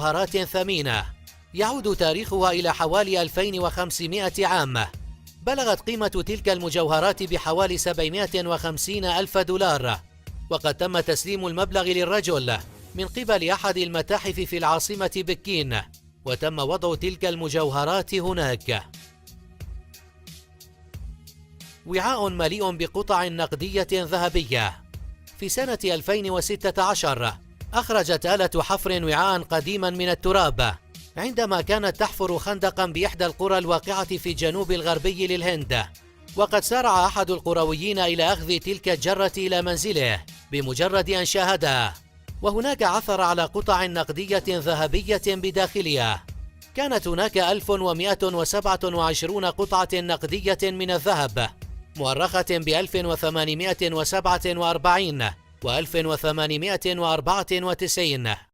مجوهرات ثمينة يعود تاريخها إلى حوالي 2500 عام. بلغت قيمة تلك المجوهرات بحوالي 750 ألف دولار، وقد تم تسليم المبلغ للرجل من قبل أحد المتاحف في العاصمة بكين، وتم وضع تلك المجوهرات هناك. وعاء مليء بقطع نقدية ذهبية. في سنة 2016 أخرجت آلة حفر وعاء قديما من التراب عندما كانت تحفر خندقا بإحدى القرى الواقعة في الجنوب الغربي للهند، وقد سارع أحد القرويين إلى أخذ تلك الجرة إلى منزله بمجرد أن شاهدها، وهناك عثر على قطع نقدية ذهبية بداخلها. كانت هناك 1127 قطعة نقدية من الذهب مؤرخة ب1847 و1894.